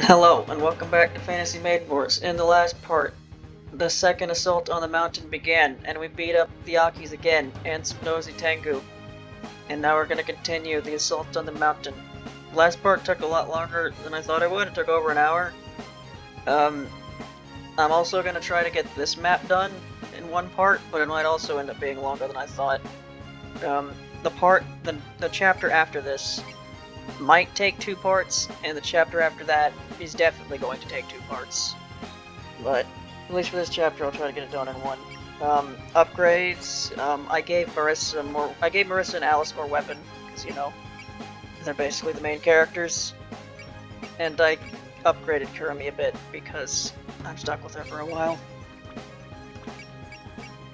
Hello, and welcome back to Fantasy Maiden Wars. In the last part, the second assault on the mountain began, and we beat up the Akis again, and some nosy Tengu. And now we're gonna continue the assault on the mountain. Last part took a lot longer than I thought it would. It took over an hour. I'm also gonna try to get this map done in one part, but it might also end up being longer than I thought. The chapter after this might take 2 parts, and the chapter after that is definitely going to take 2 parts. But at least for this chapter, I'll try to get it done in one. Upgrades. I gave Marisa and Alice more weapon because they're basically the main characters, and I upgraded Kurumi a bit because I'm stuck with her for a while.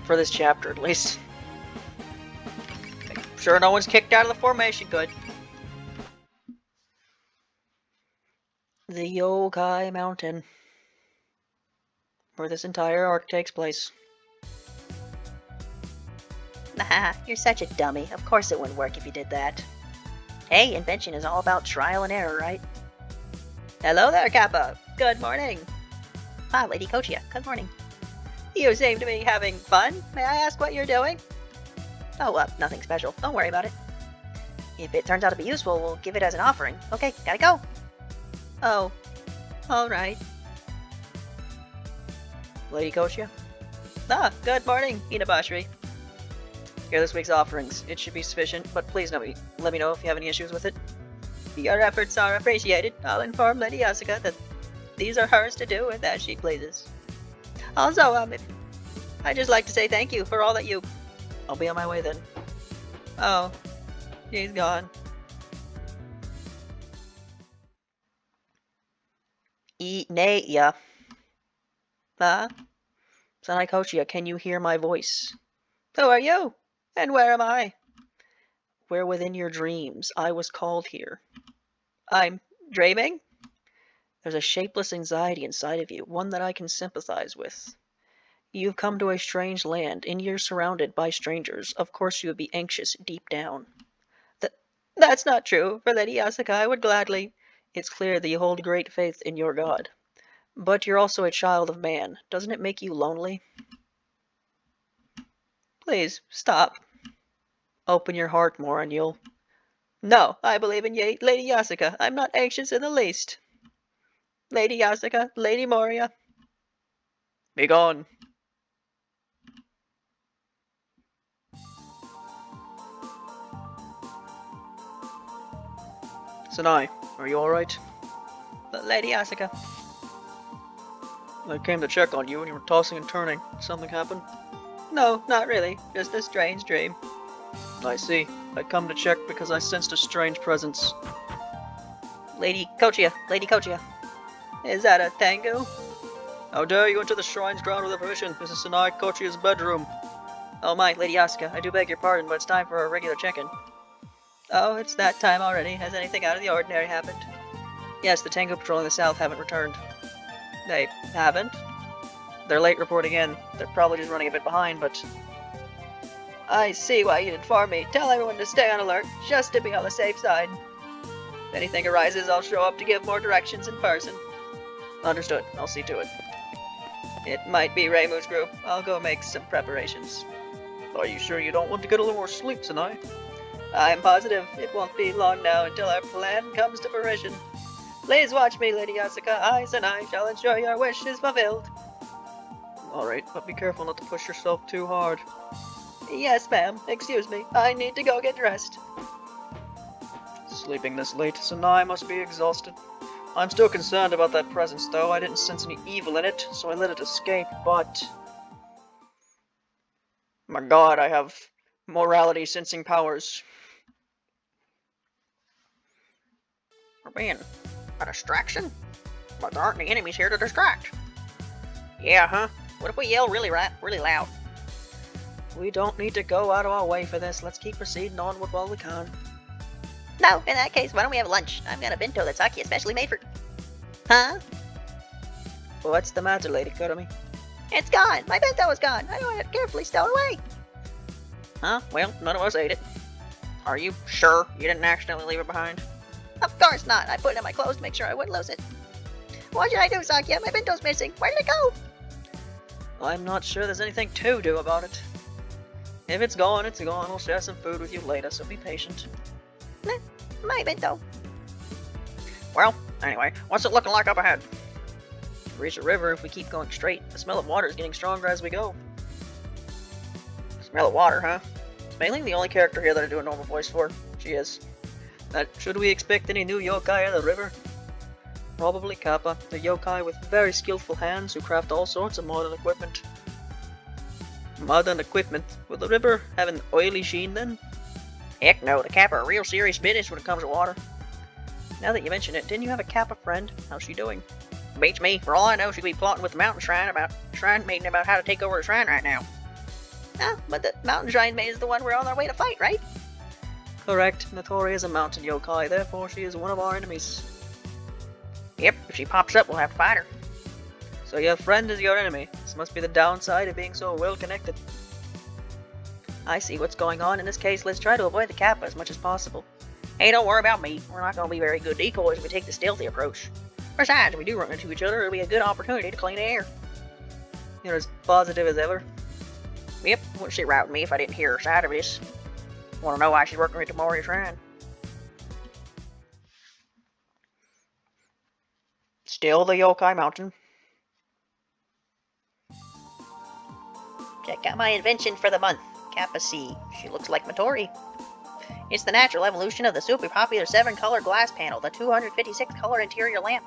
For this chapter, at least. Make sure no one's kicked out of the formation. Good. The Yokai Mountain, where this entire arc takes place. Nah, you're such a dummy. Of course it wouldn't work if you did that. Hey, invention is all about trial and error, right? Hello there, Kappa. Good morning. Ah, Lady Kochia. Good morning. You seem to be having fun. May I ask what you're doing? Oh, nothing special. Don't worry about it. If it turns out to be useful, we'll give it as an offering. Okay, gotta go. Oh, alright. Lady Kochia? Ah, good morning, Inabashiri. Here are this week's offerings. It should be sufficient, but please let me know if you have any issues with it. Your efforts are appreciated. I'll inform Lady Asuka that these are hers to do with as she pleases. Also, I'd just like to say thank you for all that you... I'll be on my way then. Oh, he's gone. Yeah. Huh? Sanai Kochia, can you hear my voice? Who are you? And where am I? Where within your dreams I was called here. I'm dreaming? There's a shapeless anxiety inside of you, one that I can sympathize with. You've come to a strange land, and you're surrounded by strangers. Of course you would be anxious deep down. That's not true. For Lady Asuka, I would gladly... It's clear that you hold great faith in your god. But you're also a child of man. Doesn't it make you lonely? Please, stop. Open your heart more and you'll... No, I believe in ye, Lady Asuka. I'm not anxious in the least. Lady Asuka, Lady Moria. Be gone. Sanai, are you alright? Lady Asuka. I came to check on you and you were tossing and turning. Something happened? No, not really. Just a strange dream. I see. I come to check because I sensed a strange presence. Lady Kochia. Is that a Tengu? How dare you enter the shrine's ground without permission? This is Sanai Kochia's bedroom. Oh my, Lady Asuka, I do beg your pardon, but it's time for a regular check-in. Oh, it's that time already. Has anything out of the ordinary happened? Yes, the Tengu patrolling the south haven't returned. They haven't? They're late reporting in. They're probably just running a bit behind, but... I see why you'd inform me. Tell everyone to stay on alert, just to be on the safe side. If anything arises, I'll show up to give more directions in person. Understood. I'll see to it. It might be Reimu's group. I'll go make some preparations. Are you sure you don't want to get a little more sleep tonight? I'm positive it won't be long now until our plan comes to fruition. Please watch me, Lady Asuka. I shall ensure your wish is fulfilled. Alright, but be careful not to push yourself too hard. Yes, ma'am. Excuse me. I need to go get dressed. Sleeping this late, Sanai must be exhausted. I'm still concerned about that presence, though. I didn't sense any evil in it, so I let it escape, but... My god, I have morality-sensing powers. We're being a distraction? But there aren't any enemies here to distract. Yeah, huh? What if we yell really loud? We don't need to go out of our way for this. Let's keep proceeding onward while we can. No, in that case, why don't we have lunch? I've got a bento that's Aki especially made for... Huh? What's the matter, Lady Kurumi? It's gone! My bento is gone! I had it carefully stowed away! Huh? Well, none of us ate it. Are you sure you didn't accidentally leave it behind? Of course not! I put it in my clothes to make sure I wouldn't lose it. What should I do, Sakya? My bento's missing. Where did it go? I'm not sure there's anything to do about it. If it's gone, it's gone. We'll share some food with you later, so be patient. My bento. Well, anyway, what's it looking like up ahead? Reach the river if we keep going straight. The smell of water is getting stronger as we go. Smell of water, huh? Is Mailing the only character here that I do a normal voice for? She is. Should we expect any new yokai at the river? Probably Kappa, the yokai with very skillful hands who craft all sorts of modern equipment. Modern equipment? Will the river have an oily sheen then? Heck no, the Kappa are real serious business when it comes to water. Now that you mention it, didn't you have a Kappa friend? How's she doing? Beats me. For all I know, she could be plotting with the mountain shrine maiden about how to take over the shrine right now. Ah, but the mountain shrine maiden is the one we're on our way to fight, right? Correct. Nitori is a mountain yokai, therefore she is one of our enemies. Yep, if she pops up, we'll have to fight her. So your friend is your enemy. This must be the downside of being so well connected. I see what's going on. In this case, let's try to avoid the Kappa as much as possible. Hey, don't worry about me. We're not going to be very good decoys if we take the stealthy approach. Besides, if we do run into each other, it'll be a good opportunity to clean the air. You're as positive as ever. Yep, wouldn't she rout me if I didn't hear her side of this. Want to know why she's working with the Mori Shrine? Still the Yokai Mountain. Check out my invention for the month, Kappa C. She looks like Nitori. It's the natural evolution of the super popular 7-color glass panel, the 256-color interior lamp.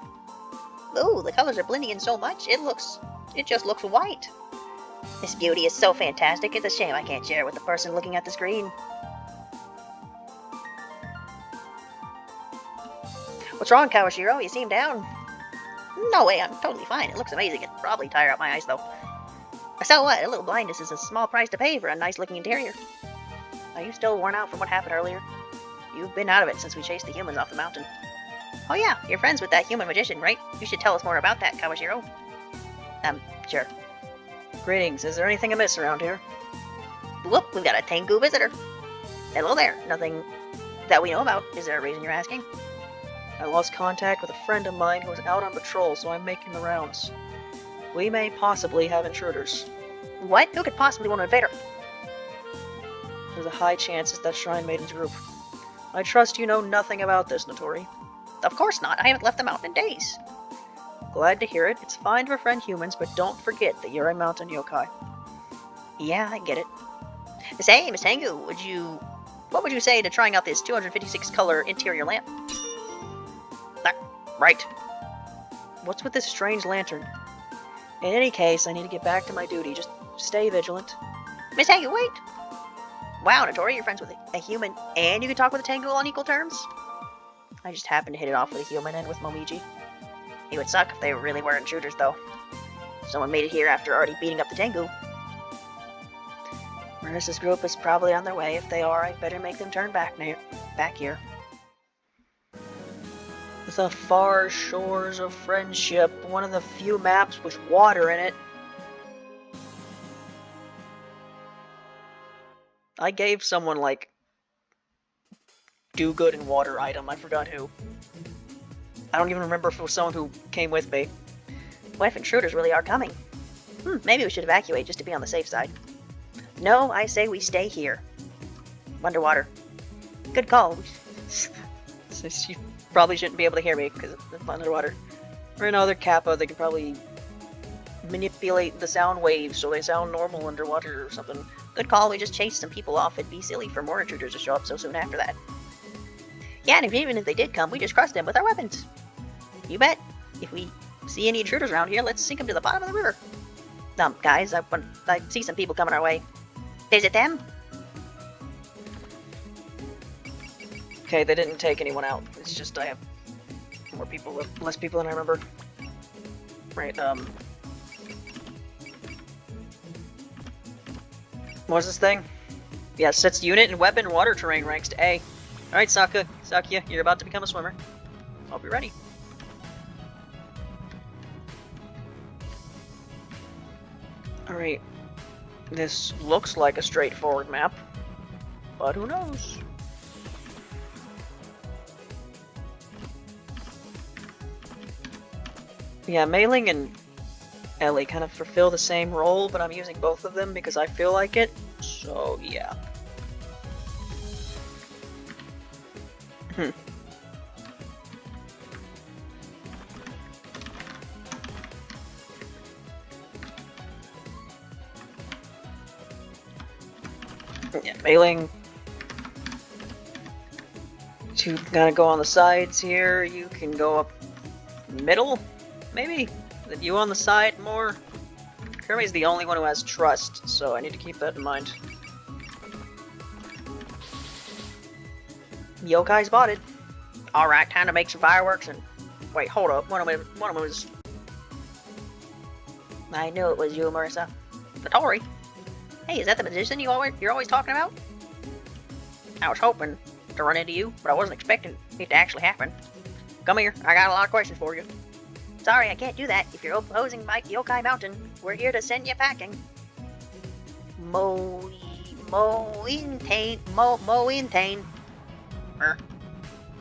Ooh, the colors are blending in so much, it just looks white. This beauty is so fantastic, it's a shame I can't share it with the person looking at the screen. What's wrong, Kawashiro? You seem down. No way, I'm totally fine. It looks amazing. It'd probably tire out my eyes, though. So what? A little blindness is a small price to pay for a nice-looking interior. Are you still worn out from what happened earlier? You've been out of it since we chased the humans off the mountain. Oh yeah, you're friends with that human magician, right? You should tell us more about that, Kawashiro. Sure. Greetings. Is there anything amiss around here? Whoop, we've got a Tengu visitor. Hello there. Nothing that we know about. Is there a reason you're asking? I lost contact with a friend of mine who was out on patrol, so I'm making the rounds. We may possibly have intruders. What? Who could possibly want to invade her? There's a high chance it's that Shrine Maiden's group. I trust you know nothing about this, Nitori. Of course not. I haven't left the mountain in days. Glad to hear it. It's fine to befriend humans, but don't forget that you're a mountain yokai. Yeah, I get it. Say, Miss Tengu, what would you say to trying out this 256-color interior lamp? Right. What's with this strange lantern? In any case, I need to get back to my duty. Just stay vigilant. Miss Tengu, wait! Wow, Nitori, you're friends with a human, and you can talk with a Tengu on equal terms? I just happened to hit it off with a human and with Momiji. It would suck if they really were intruders, though. Someone made it here after already beating up the Tengu. Marisa's group is probably on their way. If they are, I'd better make them turn back here. The Far Shores of Friendship, one of the few maps with water in it. I gave someone, like, do good in water item. I forgot who. I don't even remember if it was someone who came with me. What if intruders really are coming? Maybe we should evacuate just to be on the safe side. No, I say we stay here. Underwater. Good call. You probably shouldn't be able to hear me because it's underwater. Or another Kappa, they could probably manipulate the sound waves so they sound normal underwater or something. Good call, we just chased some people off. It'd be silly for more intruders to show up so soon after that. Yeah, and even if they did come, we just crushed them with our weapons. You bet. If we see any intruders around here, let's sink them to the bottom of the river. Guys, I see some people coming our way. Is it them? Okay, they didn't take anyone out. It's just I have less people than I remember. Right, what's this thing? Yeah, sets unit and weapon water terrain ranks to A. Alright, Sakya, you're about to become a swimmer. I'll be ready. Alright. This looks like a straightforward map, but who knows? Yeah, Mailing and Ellie kind of fulfill the same role, but I'm using both of them because I feel like it. So, yeah. Yeah, Mailing to kind of go on the sides here. You can go up middle, maybe? Then you on the side more? Kirby's the only one who has trust, so I need to keep that in mind. Yokai spotted. Alright, time to make some fireworks and... Wait, hold up. One of them was... I knew it was you, Marisa. Nitori. Hey, is that the magician you're always talking about? I was hoping to run into you, but I wasn't expecting it to actually happen. Come here, I got a lot of questions for you. Sorry, I can't do that. If you're opposing Yokai Mountain, we're here to send you packing. Mointain.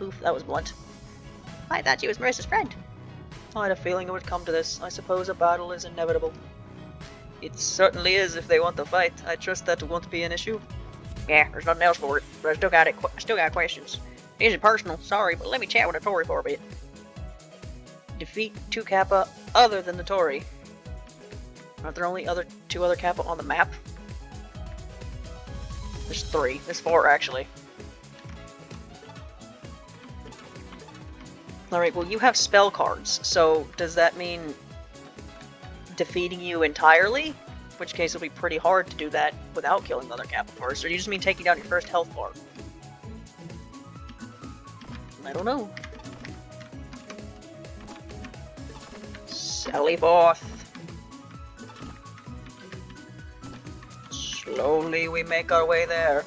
Oof, that was blunt. I thought she was Marissa's friend. I had a feeling it would come to this. I suppose a battle is inevitable. It certainly is if they want to fight. I trust that won't be an issue. Yeah, there's nothing else for it, but I still got questions. It isn't personal, sorry, but let me chat with Nitori for a bit. Defeat 2 Kappa other than Nitori. Aren't there only two other Kappa on the map? There's 3. There's 4, actually. Alright, well, you have spell cards, so does that mean defeating you entirely? In which case it'll be pretty hard to do that without killing the other Kappa first, or do you just mean taking down your first health bar? I don't know. Sally forth. Slowly we make our way there.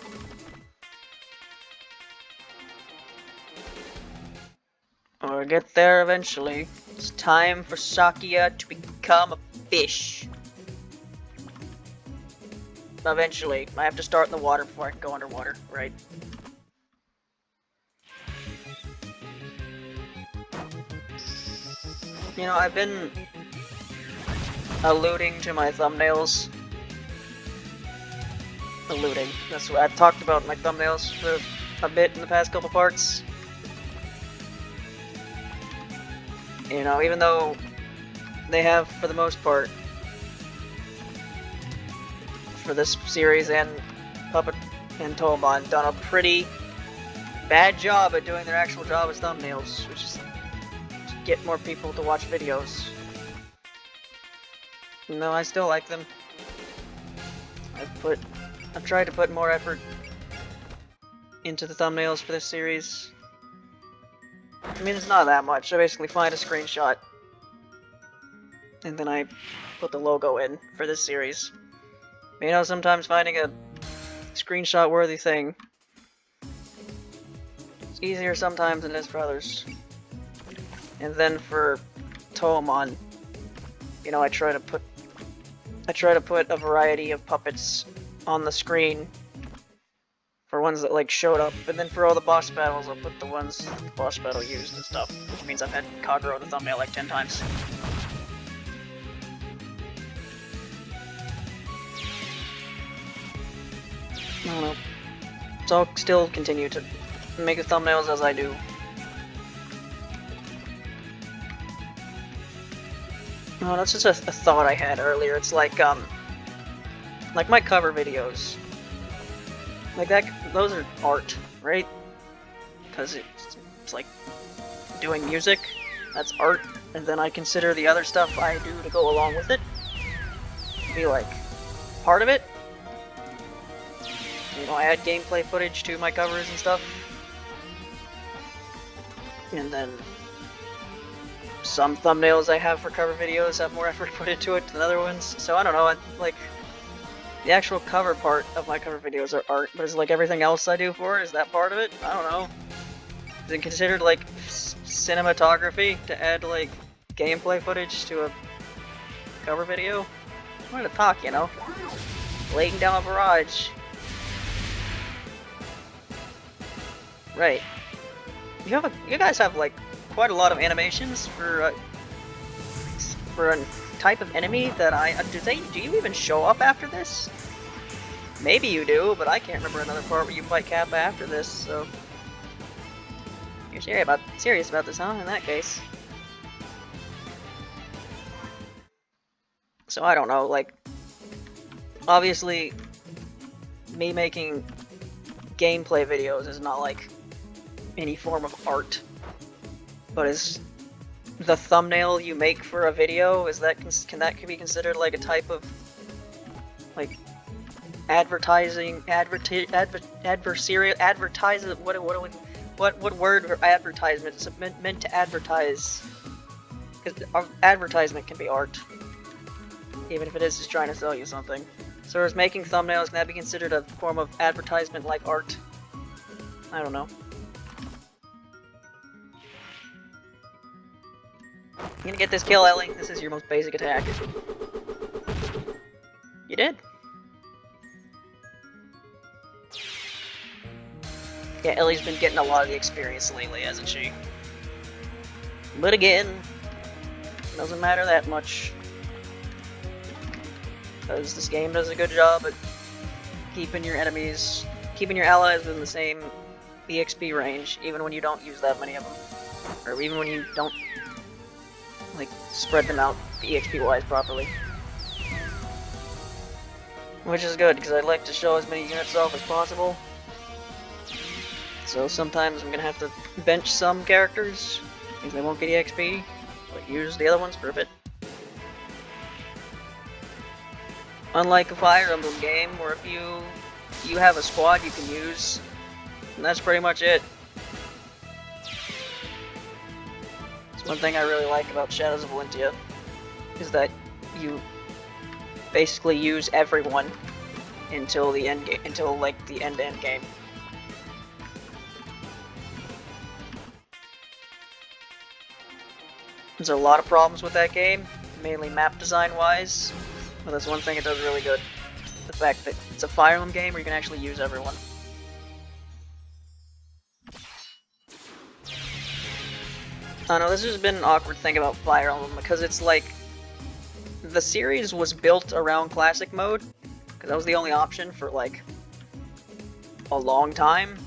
We'll get there eventually. It's time for Sakia to become a fish. Eventually. I have to start in the water before I can go underwater, right? You know, I've been alluding to my thumbnails. Alluding. That's what I've talked about my thumbnails for a bit in the past couple parts. You know, even though they have, for the most part, for this series and Puppet and Toemon, done a pretty bad job at doing their actual job as thumbnails, which is to get more people to watch videos. No, I still like them. I've tried to put more effort into the thumbnails for this series. I mean, it's not that much. I basically find a screenshot, and then I put the logo in for this series. You know, sometimes finding a screenshot-worthy thing is easier sometimes than it is for others. And then for Toemon, you know, I try to put a variety of puppets on the screen for ones that like showed up, and then for all the boss battles I'll put the ones that the boss battle used and stuff, which means I've had Kagero in the thumbnail like 10 times. I don't know. So I'll still continue to make the thumbnails as I do. No, that's just a thought I had earlier. It's like my cover videos. Like that, those are art, right? Because it's like doing music, that's art, and then I consider the other stuff I do to go along with it to be like part of it. You know, I add gameplay footage to my covers and stuff. And then some thumbnails I have for cover videos have more effort put into it than other ones. So I don't know, like the actual cover part of my cover videos are art, but is like everything else I do for it, is that part of it? I don't know. Is it considered like cinematography to add like gameplay footage to a cover video? I wanted to talk, you know. Laying down a barrage. Right. You guys have like quite a lot of animations for for a type of enemy that do you even show up after this? Maybe you do, but I can't remember another part where you fight Kappa after this, so... You're serious about this, huh, in that case? So I don't know, like... Obviously, me making gameplay videos is not like any form of art, but is the thumbnail you make for a video, can that be considered like a type of like advertising, adversarial, what word for advertisement is meant to advertise? Because advertisement can be art, even if it is just trying to sell you something. So is making thumbnails, can that be considered a form of advertisement like art? I don't know. You gonna get this kill, Ellie? This is your most basic attack. You did. Yeah, Ellie's been getting a lot of the experience lately, hasn't she? But again, doesn't matter that much. Because this game does a good job at keeping your allies within the same EXP range, even when you don't use that many of them. Or even when you don't, like, spread them out EXP-wise properly. Which is good, because I'd like to show as many units off as possible. So sometimes I'm gonna have to bench some characters, because they won't get EXP, but use the other ones for a bit. Unlike a Fire Emblem game, where if you have a squad you can use, and that's pretty much it. It's one thing I really like about Shadows of Valentia, is that you basically use everyone until the end game, until like the end game. There's a lot of problems with that game, mainly map design wise. But that's one thing it does really good. The fact that it's a Fire Emblem game where you can actually use everyone. I don't know, this has been an awkward thing about Fire Emblem, because it's like... The series was built around Classic Mode, because that was the only option for, like, a long time.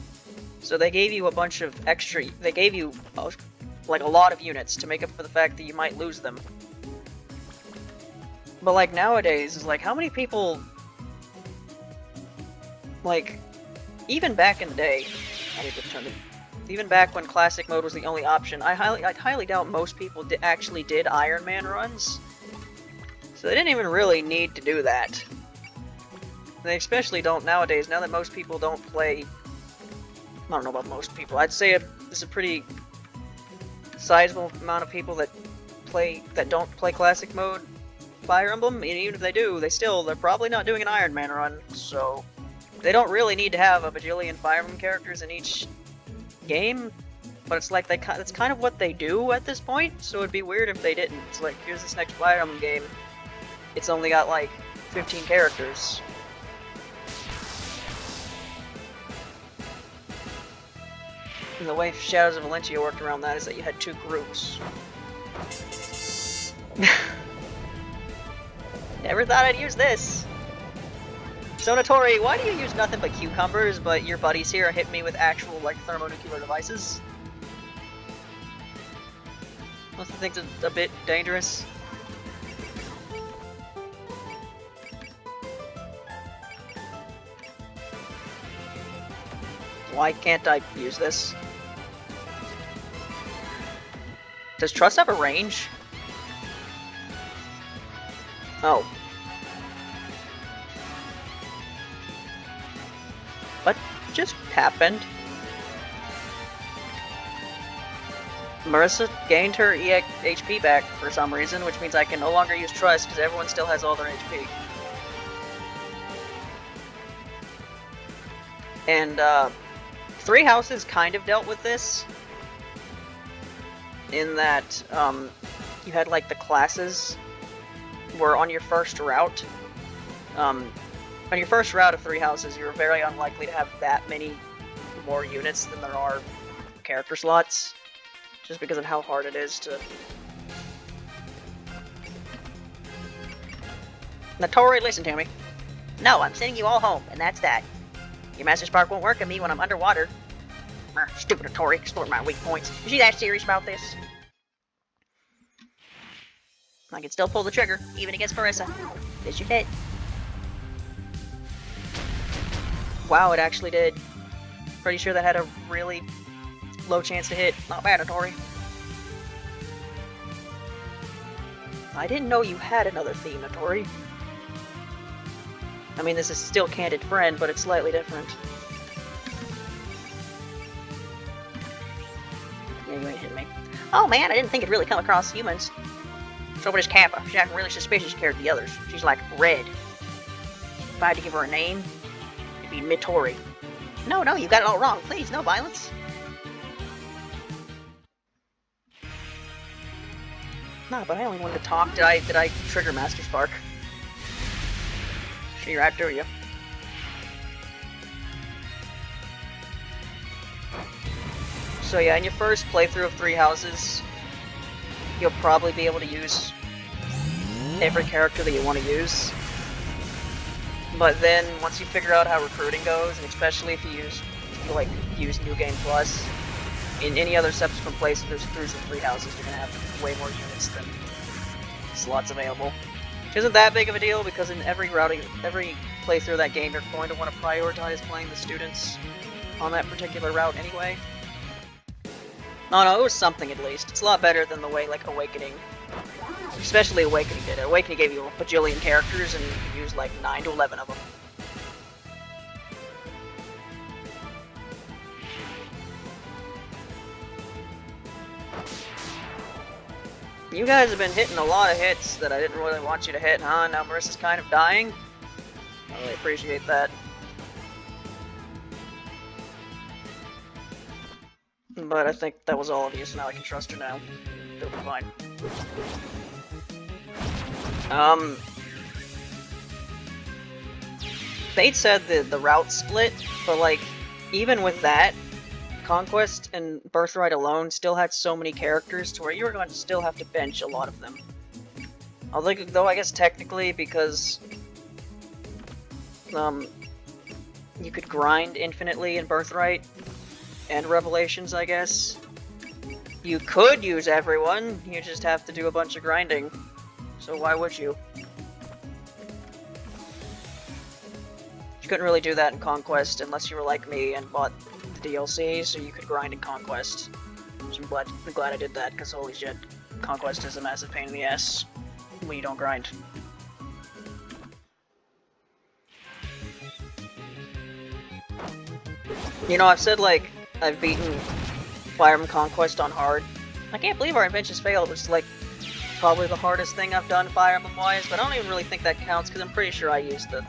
So they gave you a bunch of extra... They gave you, like, a lot of units to make up for the fact that you might lose them. But, like, nowadays, is like, how many people, like, even back in the day, even back when Classic Mode was the only option, I highly doubt most people actually did Iron Man runs. So they didn't even really need to do that. They especially don't nowadays, now that most people don't play, I don't know about most people, I'd say there's a pretty sizable amount of people that don't play Classic Mode Fire Emblem, and even if they do, they're probably not doing an Iron Man run, so they don't really need to have a bajillion Fire Emblem characters in each game, but it's like that's kind of what they do at this point, so it'd be weird if they didn't. It's like, here's this next Fire Emblem game, it's only got like 15 characters. And the way Shadows of Valentia worked around that is that you had two groups. Never thought I'd use this! So Nitori, why do you use nothing but cucumbers, but your buddies here hit me with actual, like, thermonuclear devices? Don't you think it's a bit dangerous? Why can't I use this? Does Trust have a range? Oh. What just happened? Marisa gained her HP back for some reason, which means I can no longer use Trust because everyone still has all their HP. And, Three Houses kind of dealt with this, in that, you had, like, the classes were on your first route. On your first route of Three Houses, you're very unlikely to have that many more units than there are character slots, just because of how hard it is to Nitori, listen to me. No, I'm sending you all home, and that's that. Your Master Spark won't work on me when I'm underwater. Stupid Nitori, exploring my weak points. Is she that serious about this? I can still pull the trigger, even against Marisa. This should hit. Wow, it actually did. Pretty sure that had a really low chance to hit. Not bad, Nitori. I didn't know you had another theme, Nitori. I mean, this is still Candid Friend, but it's slightly different. Yeah, you ain't hitting me. Oh man, I didn't think it'd really come across humans. So what is Kappa? She's acting really suspicious compared to the others. She's like red. If I had to give her a name, it'd be Nitori. No, you got it all wrong. Please, no violence. No, but I only wanted to talk. Did I trigger Master Spark? She right to you. So yeah, in your first playthrough of 3 houses, you'll probably be able to use every character that you want to use. But then, once you figure out how recruiting goes, and especially if you use New Game Plus, in any other subsequent playthroughs of 3 houses, you're gonna have way more units than slots available. Which isn't that big of a deal, because in every playthrough of that game, you're going to want to prioritize playing the students on that particular route anyway. No, it was something at least. It's a lot better than the way, like, Awakening. Especially Awakening did it. Awakening gave you a bajillion characters, and you used, like, 9 to 11 of them. You guys have been hitting a lot of hits that I didn't really want you to hit, huh? Now Marisa's kind of dying. I really appreciate that. But I think that was all of you, so now I can trust her now. It'll be fine. Fate said the route split, but like, even with that, Conquest and Birthright alone still had so many characters to where you were going to still have to bench a lot of them. Though I guess technically, because you could grind infinitely in Birthright and Revelations, I guess. You could use everyone, you just have to do a bunch of grinding. So why would you? You couldn't really do that in Conquest unless you were like me and bought the DLC, so you could grind in Conquest. So I'm glad I did that, because holy shit, Conquest is a massive pain in the ass when you don't grind. You know, I've said, like, I've beaten Fire Emblem Conquest on hard. I can't believe our inventions failed, which is, like, probably the hardest thing I've done Fire Emblem-wise, but I don't even really think that counts, because I'm pretty sure I used the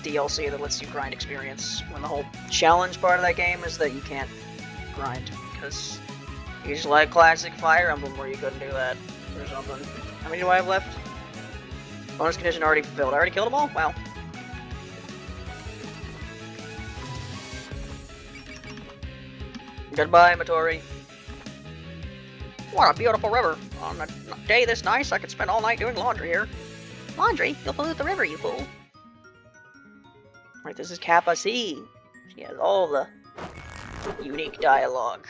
DLC that lets you grind experience, when the whole challenge part of that game is that you can't grind, because you just like classic Fire Emblem where you couldn't do that, or something. How many do I have left? Bonus condition already fulfilled. I already killed them all? Wow. Goodbye, Nitori. What a beautiful river. On a day this nice, I could spend all night doing laundry here. Laundry? You'll pollute the river, you fool. Right, this is Kappa C. She has all the unique dialogue.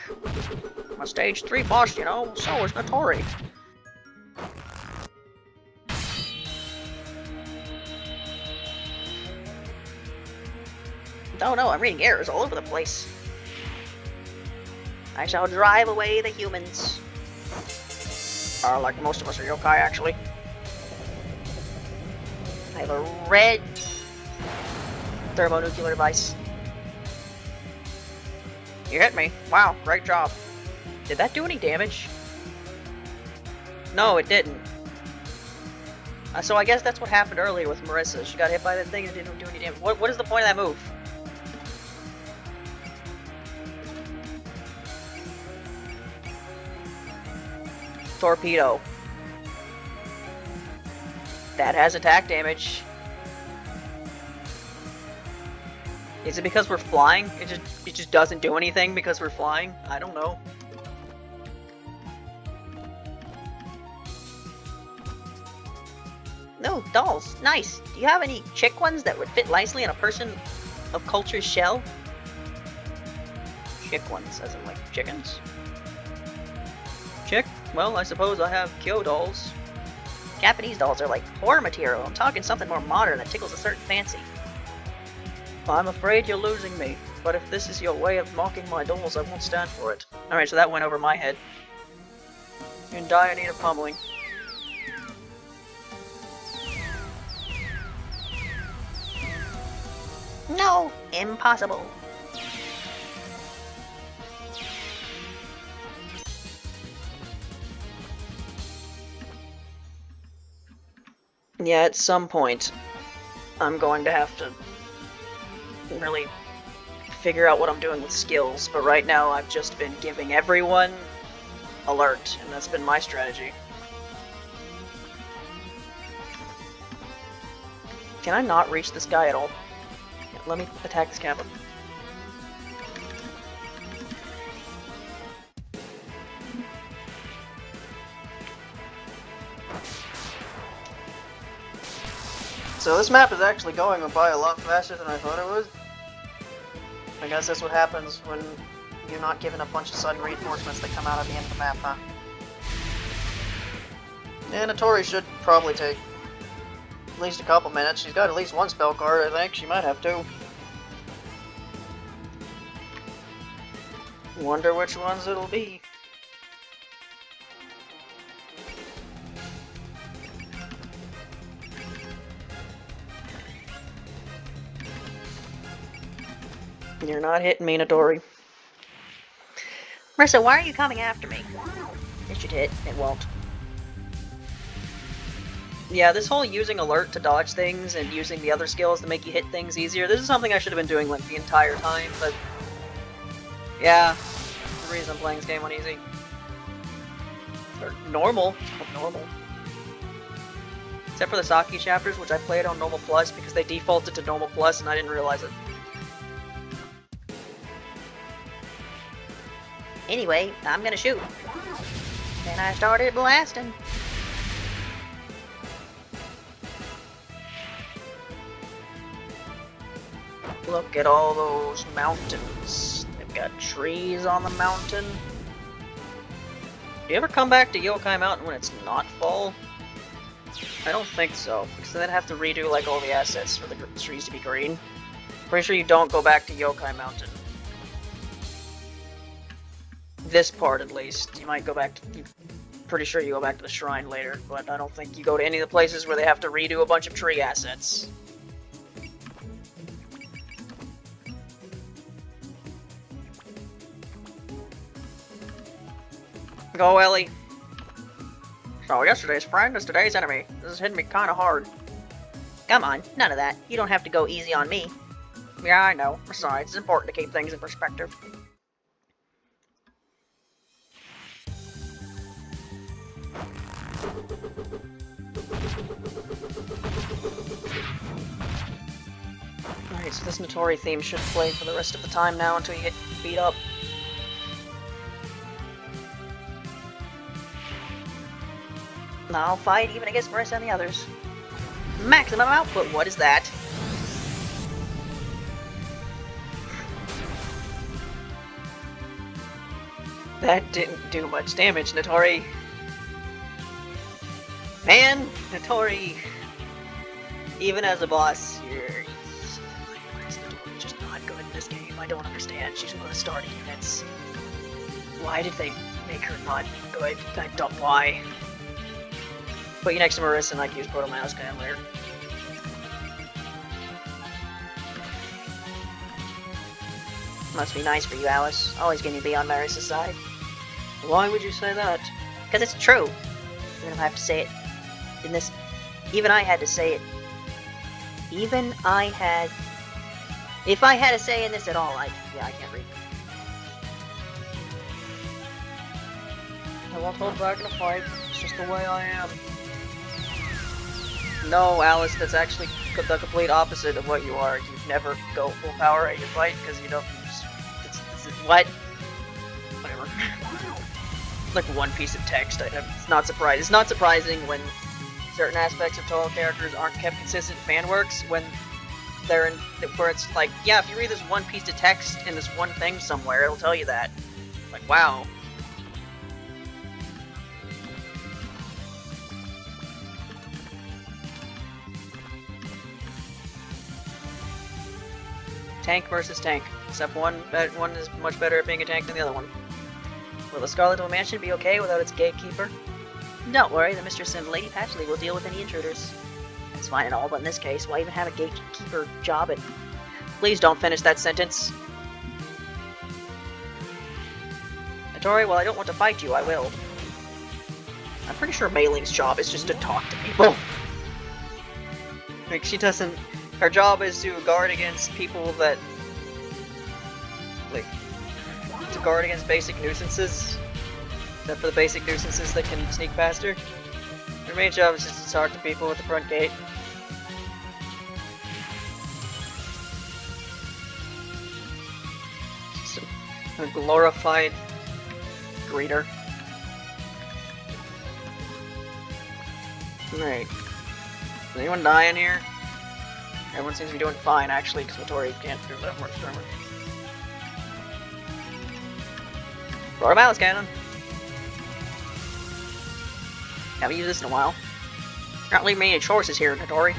I'm a stage 3 boss, you know, so is Nitori. Oh no, I'm reading errors all over the place. I shall drive away the humans. Like most of us are yokai, actually. I have a red thermonuclear device. You hit me. Wow, great job. Did that do any damage? No, it didn't. So I guess that's what happened earlier with Marisa. She got hit by that thing and didn't do any damage. What is the point of that move? Torpedo. That has attack damage. Is it because we're flying? It just doesn't do anything because we're flying? I don't know. No, dolls. Nice. Do you have any chick ones that would fit nicely in a person of culture's shell? Chick ones, as in like chickens? Chick? Well, I suppose I have Kyo dolls. Japanese dolls are like horror material. I'm talking something more modern that tickles a certain fancy. I'm afraid you're losing me, but if this is your way of mocking my dolls, I won't stand for it. Alright, so that went over my head. You're in dire need of pummeling. No! Impossible. Yeah, at some point, I'm going to have to really figure out what I'm doing with skills, but right now I've just been giving everyone alert, and that's been my strategy. Can I not reach this guy at all? Yeah, let me attack this Kappa. So this map is actually going by a lot faster than I thought it would. I guess that's what happens when you're not given a bunch of sudden reinforcements that come out at the end of the map, huh? Yeah, Nitori should probably take at least a couple minutes. She's got at least one spell card, I think. She might have two. Wonder which ones it'll be. You're not hitting me, Nitori. Marisa, why are you coming after me? It should hit. It won't. Yeah, this whole using alert to dodge things and using the other skills to make you hit things easier, this is something I should have been doing like the entire time, but yeah, that's the reason I'm playing this game on easy. Or normal. Normal. Except for the Saki chapters, which I played on Normal Plus because they defaulted to Normal Plus and I didn't realize it. Anyway, I'm gonna shoot. Then I started blasting. Look at all those mountains. They've got trees on the mountain. Do you ever come back to Yokai Mountain when it's not fall? I don't think so, because then I'd have to redo like all the assets for the trees to be green. Pretty sure you don't go back to Yokai Mountain. This part, at least. You might go back to... Pretty sure you go back to the shrine later, but I don't think you go to any of the places where they have to redo a bunch of tree assets. Go, Ellie. So yesterday's friend is today's enemy. This is hitting me kinda hard. Come on, none of that. You don't have to go easy on me. Yeah, I know. Besides, it's important to keep things in perspective. Alright, so this Nitori theme should play for the rest of the time now until you get beat up. I'll fight even against Marisa and the others. Maximum output, what is that? That didn't do much damage, Nitori. Man, Nitori, even as a boss, Nitori's just not good in this game. I don't understand. She's one of the starting units. Why did they make her not good? I don't why. Put you next to Marisa and I can use Proto Mouse Clan later. Must be nice for you, Alice. Always going to be on Marisa's side. Why would you say that? Because it's true. Even if I have to say it in this... Even I had to say it. Even I had... If I had a say in this at all, yeah, I can't read. I won't hold back in a fight. It's just the way I am. No, Alice, that's actually the complete opposite of what you are. You never go full power at your fight because you don't... What? Whatever. Like one piece of text. It's not surprising. It's not surprising when certain aspects of Toho characters aren't kept consistent in fan works when they're in, where it's like, yeah, if you read this one piece of text in this one thing somewhere, it'll tell you that. Like, wow. Tank versus tank, except one is much better at being a tank than the other one. Will the Scarlet Dome Mansion be okay without its gatekeeper? Don't worry, the Mistress and Lady Patchley will deal with any intruders. That's fine and all, but in this case, why even have a gatekeeper job at... Please don't finish that sentence. Nitori, while I don't want to fight you, I will. I'm pretty sure Mei Ling's job is just to talk to people. Like, she doesn't... Her job is to guard against people that... Like... To guard against basic nuisances. Except for the basic nuisances that can sneak past her. Her main job is just to talk to people at the front gate. Just a glorified greeter. Alright. Did anyone die in here? Everyone seems to be doing fine, actually, because Nitori can't do that much damage. Throw a Malice Cannon! Haven't used this in a while. You're not leaving me any choices here, Nitori.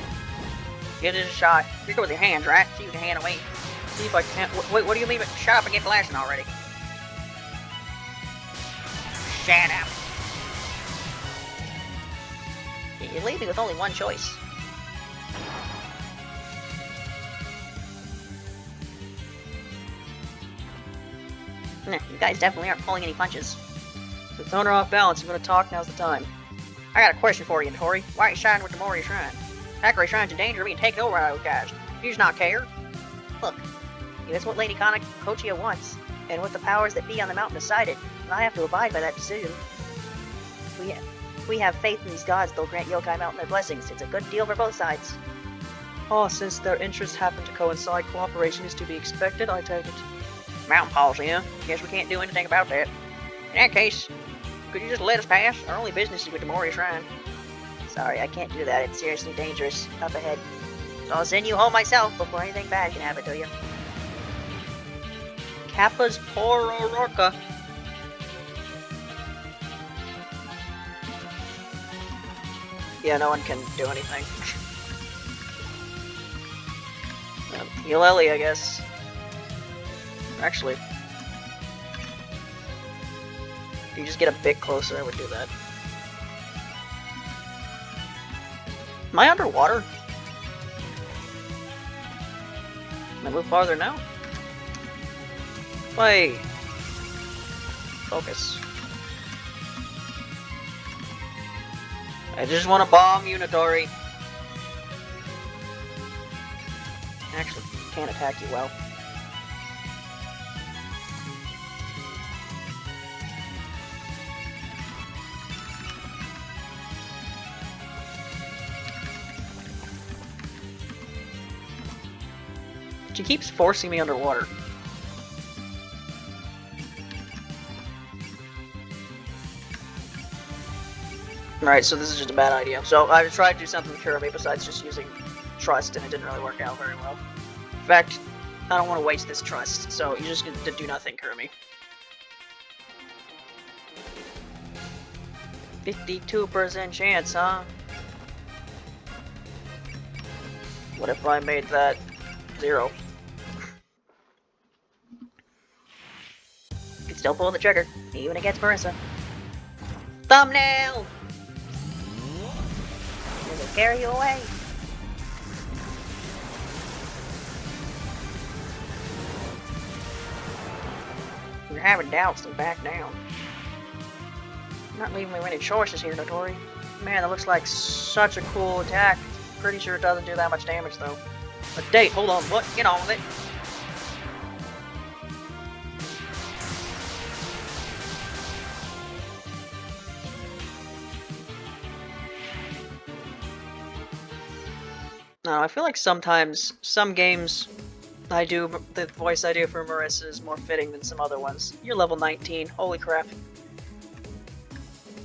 Give this a shot. You're good with your hands, right? See if you can hand away. See if I can't. Wait, what do you mean? Shut up and get blasting already. Shut up. You leave me with only one choice. Nah, you guys definitely aren't pulling any punches. With the owner off balance, you want to talk? Now's the time. I got a question for you, Nitori. Why are you siding with the Moria Shrine? Hakari Shrine's in danger of being taken over by those guys. You just not care? Look, if it's what Lady Kochia wants, and what the powers that be on the mountain decided, I have to abide by that decision. We have faith in these gods, they'll grant Yokai Mountain their blessings. It's a good deal for both sides. Oh, since their interests happen to coincide, cooperation is to be expected, I take it. Mountain policy, huh? Guess we can't do anything about that. In that case, could you just let us pass? Our only business is with the Moria Shrine. Sorry, I can't do that. It's seriously dangerous. Up ahead. So I'll send you home myself before anything bad can happen to you. Kappa's poor Oroka. Yeah, no one can do anything. Heal Ellie, I guess. Actually, if you just get a bit closer, I would do that. Am I underwater? Can I move farther now? Wait. Focus. I just want to bomb you, Nitori. Actually, can't attack you well. She keeps forcing me underwater. Alright, so this is just a bad idea. So I've tried to do something with Kurumi besides just using trust, and it didn't really work out very well. In fact, I don't want to waste this trust, so you're just gonna do nothing, Kurumi. 52% chance, huh? What if I made that 0? You can still pull the trigger, even against Marisa. Thumbnail! Does it carry you away? If you're having doubts, then back down. You're not leaving me any choices here, Nitori. Man, that looks like such a cool attack. Pretty sure it doesn't do that much damage, though. But date, hold on, what? Get on with it. No, I feel like sometimes, some games, the voice I do for Marisa is more fitting than some other ones. You're level 19, holy crap.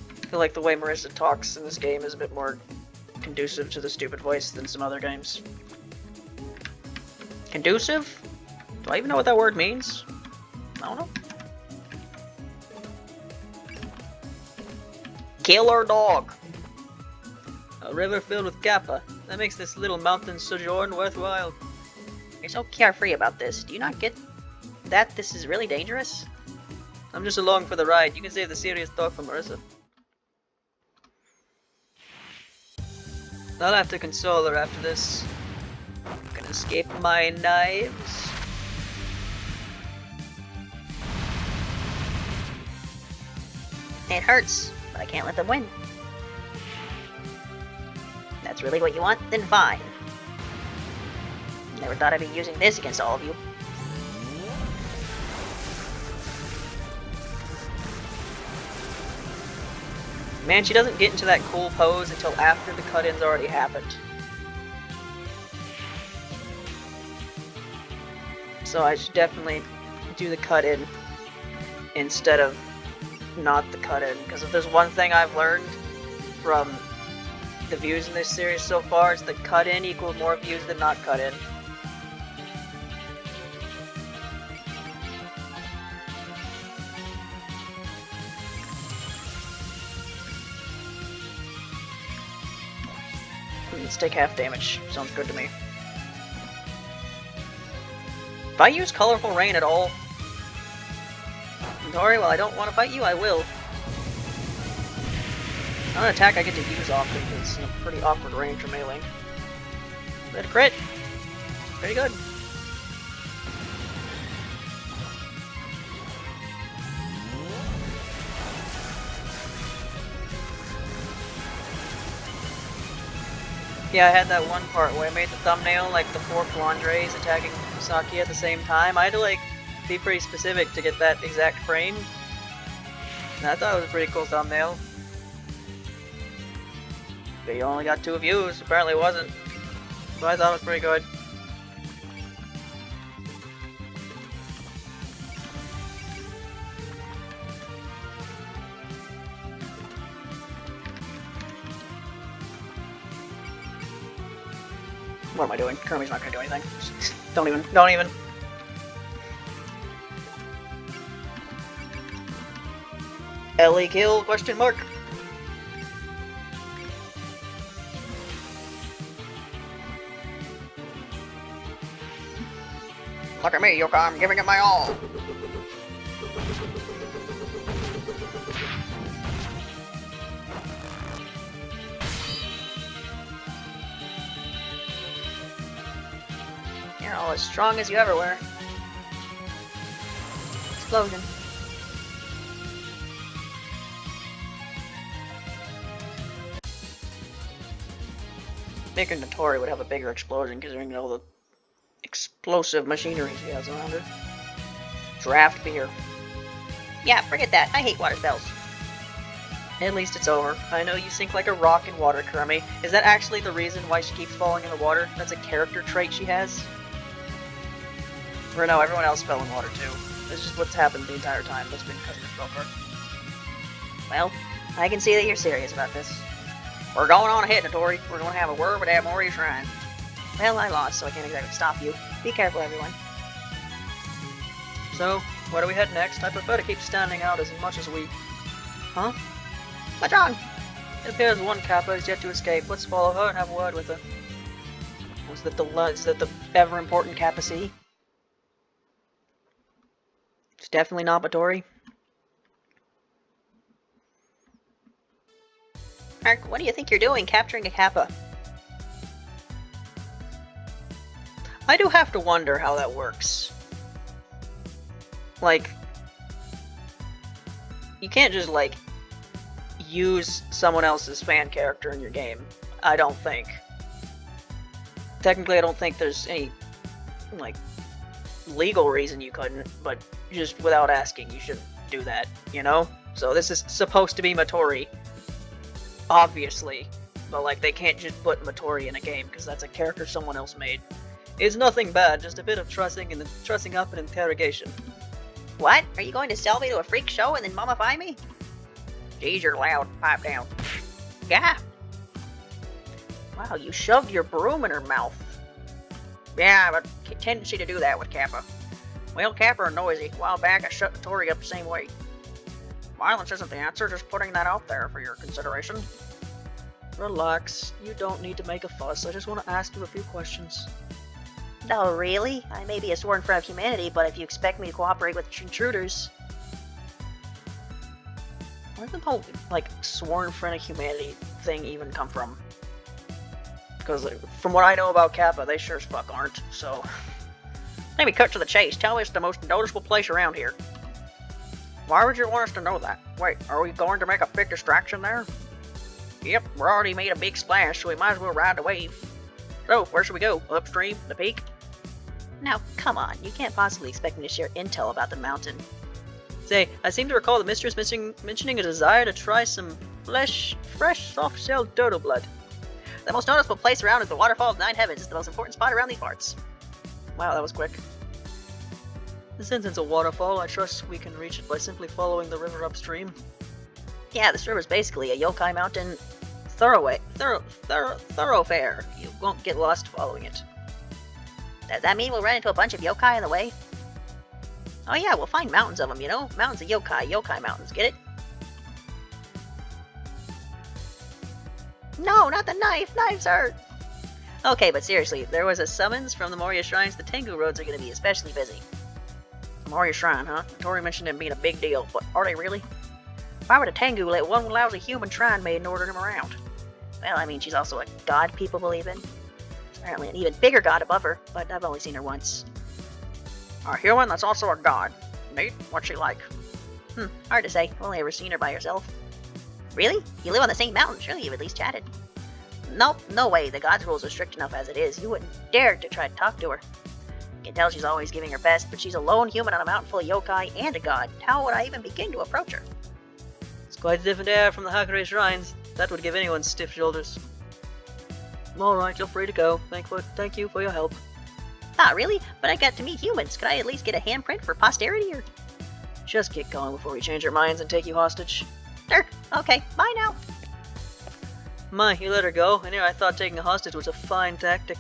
I feel like the way Marisa talks in this game is a bit more conducive to the stupid voice than some other games. Conducive? Do I even know what that word means? I don't know. Killer dog. A river filled with Kappa. That makes this little mountain sojourn worthwhile. You're so carefree about this. Do you not get that this is really dangerous? I'm just along for the ride. You can save the serious talk for Marisa. I'll have to console her after this. I'm gonna escape my knives. It hurts, but I can't let them win. That's really what you want? Then fine. Never thought I'd be using this against all of you. Man, she doesn't get into that cool pose until after the cut-in's already happened. So I should definitely do the cut-in instead of not the cut-in, because if there's one thing I've learned from the views in this series so far, it's that cut-in equals more views than not cut-in. Let's take half damage. Sounds good to me. If I use Colorful Rain at all... Nitori, while I don't want to fight you, I will. Not an attack I get to use often, because it's in a pretty awkward range for melee. But a crit! Pretty good. Yeah, I had that one part where I made the thumbnail like the 4 Flandres attacking Saki at the same time. I had to like be pretty specific to get that exact frame. And I thought it was a pretty cool thumbnail. But you only got 2 views, apparently it wasn't. But I thought it was pretty good. What am I doing? Kermit's not gonna do anything. Don't even. Ellie kill? Question mark. Look at me, Yoka, I'm giving it my all. You're all as strong as you ever were. Explosion. Figured Nitori would have a bigger explosion considering all the explosive machinery she has around her. Draft beer. Yeah, forget that. I hate water spells. At least it's over. I know you sink like a rock in water, Kermit. Is that actually the reason why she keeps falling in the water? That's a character trait she has? Or no, everyone else fell in water too. This is just what's happened the entire time. That's been because of her spell card. Well, I can see that you're serious about this. We're going on ahead, Nitori. We're going to have a word with Amori Shrine. Well, I lost, so I can't exactly stop you. Be careful, everyone. So, where do we head next? I prefer to keep standing out as much as we... Huh? What's wrong? It appears one Kappa is yet to escape. Let's follow her and have a word with her. Is that the ever-important Kappa C? It's definitely not Nitori. Mark, what do you think you're doing capturing a Kappa? I do have to wonder how that works. Like, you can't just, like, use someone else's fan character in your game. I don't think. Technically, I don't think there's any, like, legal reason you couldn't, but just without asking, you shouldn't do that, you know? So this is supposed to be Nitori. Obviously. But, like, they can't just put Nitori in a game, because that's a character someone else made. It's nothing bad, just a bit of trussing up an interrogation. What? Are you going to sell me to a freak show and then mummify me? Geez, you're loud. Pipe down. Yeah. Wow, you shoved your broom in her mouth. Yeah, I have a tendency to do that with Kappa. Well, Kappa are noisy. A while back, I shut Nitori up the same way. Violence isn't the answer, just putting that out there for your consideration. Relax. You don't need to make a fuss. I just want to ask you a few questions. No, really? I may be a sworn friend of humanity, but if you expect me to cooperate with intruders... Where did the whole, sworn friend of humanity thing even come from? Because from what I know about Kappa, they sure as fuck aren't, so... Maybe cut to the chase. Tell me it's the most noticeable place around here. Why would you want us to know that? Wait, are we going to make a big distraction there? Yep, we're already made a big splash, so we might as well ride the wave. So, where should we go? Upstream? The peak? Now, come on. You can't possibly expect me to share intel about the mountain. Say, I seem to recall the mistress mentioning a desire to try some fresh, soft-shelled turtle blood. The most noticeable place around is the Waterfall of Nine Heavens. It's the most important spot around these parts. Wow, that was quick. Since it's a waterfall, I trust we can reach it by simply following the river upstream. Yeah, this river is basically a yokai mountain thoroughfare. You won't get lost following it. Does that mean we'll run into a bunch of yokai on the way? Oh yeah, we'll find mountains of them, you know? Mountains of yokai mountains, get it? No, not the knife! Knives hurt! Okay, but seriously, there was a summons from the Moria Shrines. The Tengu roads are going to be especially busy. Moria Shrine, huh? Tori mentioned it being a big deal, but are they really? Why would a Tengu let one lousy human shrine maiden order him around? Well, I mean, she's also a god people believe in. Apparently an even bigger god above her, but I've only seen her once. A human that's also a god. Neat. What's she like? Hard to say. Only ever seen her by herself. Really? You live on the same mountain. Surely you've at least chatted. Nope, no way. The god's rules are strict enough as it is. You wouldn't dare to try to talk to her. You can tell she's always giving her best, but she's a lone human on a mountain full of yokai and a god. How would I even begin to approach her? It's quite a different air from the Hakure Shrines. That would give anyone stiff shoulders. Alright, you're free to go. Thank you for your help. Ah, really? But I got to meet humans. Could I at least get a handprint for posterity, or...? Just get going before we change our minds and take you hostage. Sure. Okay, bye now. My, you let her go. And here I thought taking a hostage was a fine tactic.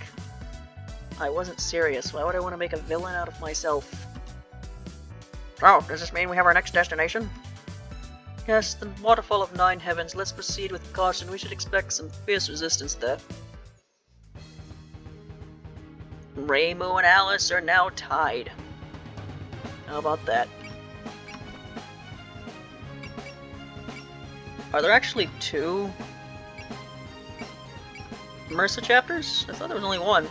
I wasn't serious. Why would I want to make a villain out of myself? Oh, does this mean we have our next destination? Yes, the Waterfall of Nine Heavens. Let's proceed with caution. We should expect some fierce resistance there. Reimu and Alice are now tied. How about that? Are there actually 2 Marisa chapters? I thought there was only 1.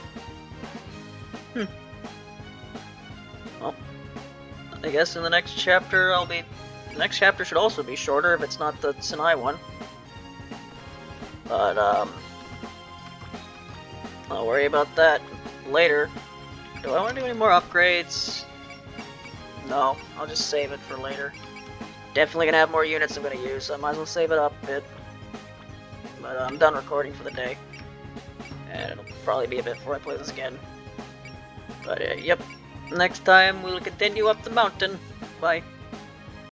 Well, I guess in the next chapter the next chapter should also be shorter if it's not the Sinai one. But, I'll worry about that later. Do I want to do any more upgrades? No, I'll just save it for later. Definitely gonna have more units I'm gonna use, so I might as well save it up a bit. But I'm done recording for the day. And it'll probably be a bit before I play this again. But yep, next time we'll continue up the mountain. Bye.